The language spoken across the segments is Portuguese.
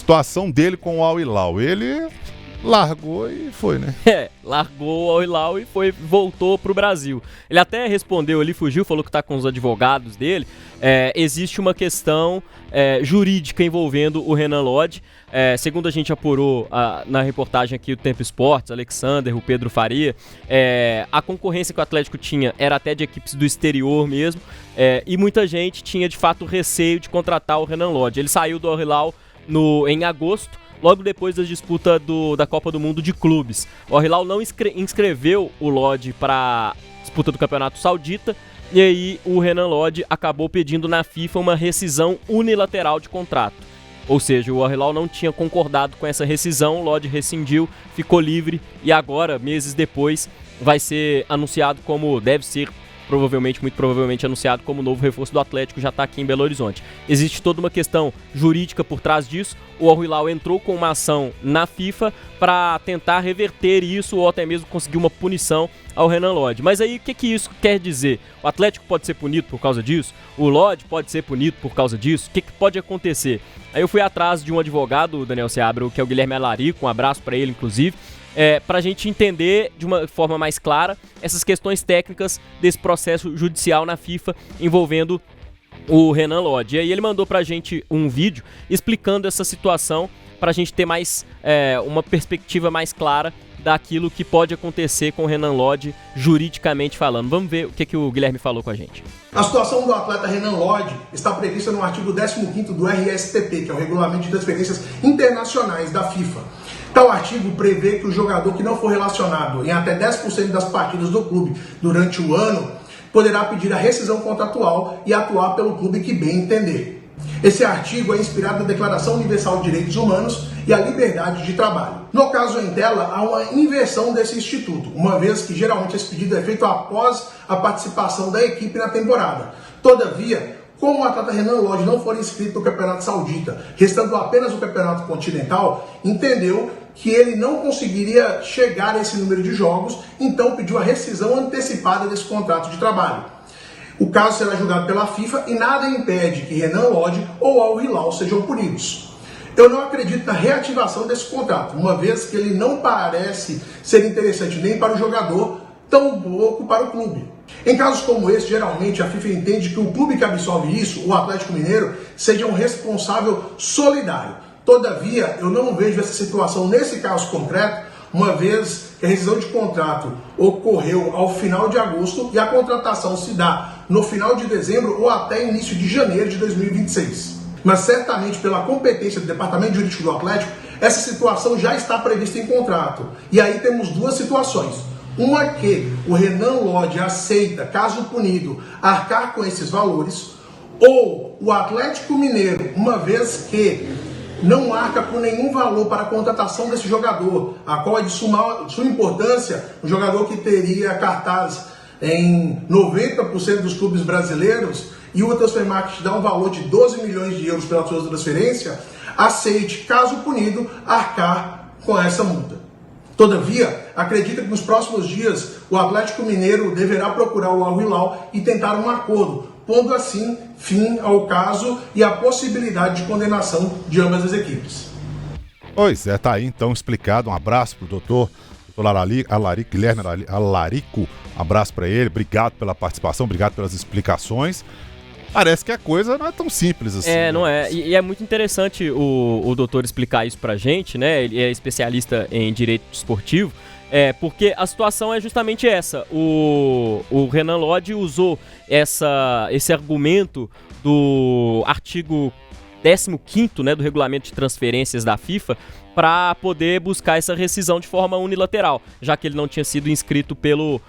situação dele com o Al Hilal. Ele largou e foi, né? Largou o Al Hilal e voltou pro Brasil. Ele até respondeu ali, fugiu, falou que tá com os advogados dele. Existe uma questão jurídica envolvendo o Renan Lodge. Segundo a gente apurou na reportagem aqui do Tempo Esportes, Alexander, o Pedro Faria, a concorrência que o Atlético tinha era até de equipes do exterior mesmo, e muita gente tinha de fato receio de contratar o Renan Lodge. Ele saiu do Al Hilal em agosto, logo depois da disputa da Copa do Mundo de Clubes. O Al Hilal não inscreveu o Lodge para disputa do Campeonato Saudita, e aí o Renan Lodge acabou pedindo na FIFA uma rescisão unilateral de contrato. Ou seja, o Al Hilal não tinha concordado com essa rescisão, o Lodge rescindiu, ficou livre e agora, meses depois, vai ser anunciado como, deve ser muito provavelmente anunciado como novo reforço do Atlético, já está aqui em Belo Horizonte. Existe toda uma questão jurídica por trás disso. O Al Hilal entrou com uma ação na FIFA para tentar reverter isso ou até mesmo conseguir uma punição ao Renan Lodge. Mas aí o que isso quer dizer? O Atlético pode ser punido por causa disso? O Lodge pode ser punido por causa disso? O que pode acontecer? Aí eu fui atrás de um advogado, Daniel Seabra, que é o Guilherme Alarico, um abraço para ele inclusive, para a gente entender de uma forma mais clara essas questões técnicas desse processo judicial na FIFA envolvendo o Renan Lodge. E aí ele mandou pra gente um vídeo explicando essa situação pra gente ter mais uma perspectiva mais clara daquilo que pode acontecer com o Renan Lodge juridicamente falando. Vamos ver o que o Guilherme falou com a gente. A situação do atleta Renan Lodge está prevista no artigo 15º do RSTP, que é o Regulamento de Transferências Internacionais da FIFA. Tal artigo prevê que o jogador que não for relacionado em até 10% das partidas do clube durante o ano poderá pedir a rescisão contratual e atuar pelo clube que bem entender. Esse artigo é inspirado na Declaração Universal de Direitos Humanos e a Liberdade de Trabalho. No caso em tela, há uma inversão desse instituto, uma vez que geralmente esse pedido é feito após a participação da equipe na temporada. Todavia, como o atleta Renan Lodge não for inscrito no Campeonato Saudita, restando apenas o Campeonato Continental, entendeu que ele não conseguiria chegar a esse número de jogos, então pediu a rescisão antecipada desse contrato de trabalho. O caso será julgado pela FIFA e nada impede que Renan Lodge ou Al Hilal sejam punidos. Eu não acredito na reativação desse contrato, uma vez que ele não parece ser interessante nem para o jogador, tampouco para o clube. Em casos como esse, geralmente a FIFA entende que o clube que absolve isso, o Atlético Mineiro, seja um responsável solidário. Todavia, eu não vejo essa situação nesse caso concreto, uma vez que a rescisão de contrato ocorreu ao final de agosto e a contratação se dá no final de dezembro ou até início de janeiro de 2026. Mas certamente pela competência do Departamento Jurídico do Atlético, essa situação já está prevista em contrato. E aí temos duas situações. Uma que o Renan Lodge aceita, caso punido, arcar com esses valores, ou o Atlético Mineiro, uma vez que não arca com nenhum valor para a contratação desse jogador, a qual é de suma importância, um jogador que teria cartaz em 90% dos clubes brasileiros, e o Transfermarkt dá um valor de 12 milhões de euros pela sua transferência, aceite, caso punido, arcar com essa multa. Todavia, acredita que nos próximos dias o Atlético Mineiro deverá procurar o Al Hilal e tentar um acordo, pondo assim fim ao caso e a possibilidade de condenação de ambas as equipes. Pois é, tá aí então explicado. Um abraço pro doutor Guilherme Alarico, um abraço para ele, obrigado pela participação, obrigado pelas explicações. Parece que a coisa não é tão simples assim. Não é. E é muito interessante o doutor explicar isso pra gente, né? Ele é especialista em direito esportivo, porque a situação é justamente essa. O Renan Lodge usou esse argumento do artigo 15º, né, do regulamento de transferências da FIFA, para poder buscar essa rescisão de forma unilateral, já que ele não tinha sido inscrito pelo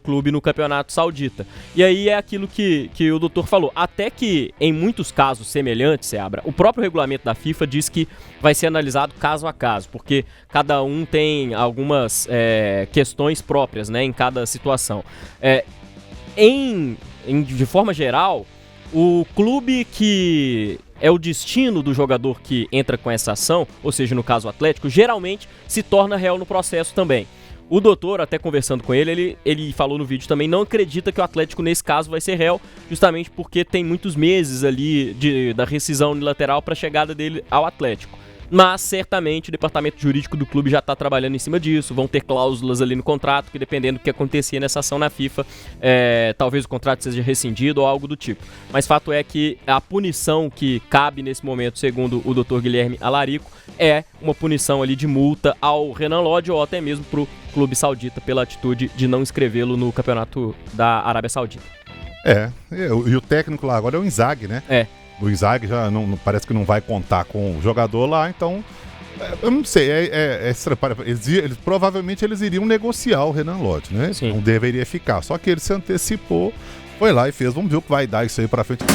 clube no Campeonato Saudita. E aí é aquilo que o doutor falou, até que em muitos casos semelhantes, Seabra, o próprio regulamento da FIFA diz que vai ser analisado caso a caso, porque cada um tem algumas questões próprias, né, em cada situação. De forma geral, o clube que é o destino do jogador que entra com essa ação, ou seja, no caso o Atlético, geralmente se torna réu no processo também. O doutor, até conversando com ele falou no vídeo também, não acredita que o Atlético nesse caso vai ser réu, justamente porque tem muitos meses ali da rescisão unilateral para a chegada dele ao Atlético. Mas certamente o departamento jurídico do clube já está trabalhando em cima disso, vão ter cláusulas ali no contrato que, dependendo do que acontecia nessa ação na FIFA, talvez o contrato seja rescindido ou algo do tipo. Mas fato é que a punição que cabe nesse momento, segundo o Dr. Guilherme Alarico, é uma punição ali de multa ao Renan Lodge ou até mesmo para o clube saudita pela atitude de não inscrevê-lo no campeonato da Arábia Saudita. E o técnico lá agora é o Inzaghi, né? O Inzaghi já não, parece que não vai contar com o jogador lá, então eu não sei, provavelmente eles iriam negociar o Renan Lodge, né? Sim. Não deveria ficar, só que ele se antecipou, foi lá e fez, vamos ver o que vai dar isso aí pra frente.